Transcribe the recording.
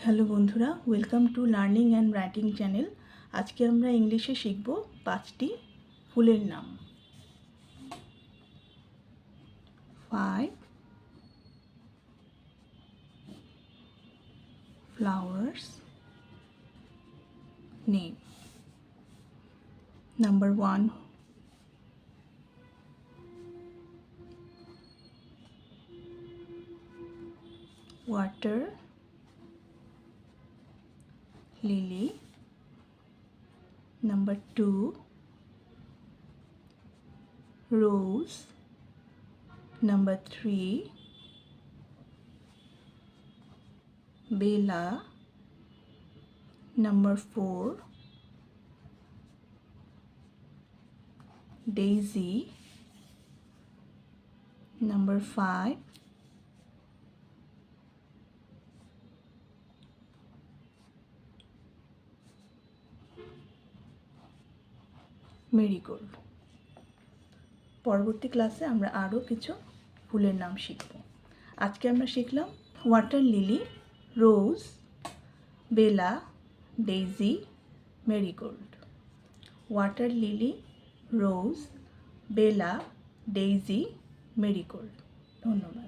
Hello বন্ধুরা, welcome to learning and writing channel. আজকে আমরা ইংলিশে শিখব 5টি ফুলের নাম। 5 flowers name. Number 1, water lily. Number 2, rose. Number 3, bella. Number 4, daisy. Number 5, marigold. পরবর্তী ক্লাসে আমরা আরও কিছু ফুলের নাম শিখব। আজকে আমরা শিখলাম ওয়াটার লিলি, রোজ, বেলা, ডেইজি, মেরিগোল্ড। ওয়াটার লিলি, রোজ, বেলা, ডেইজি, মেরিগোল্ড। ধন্যবাদ।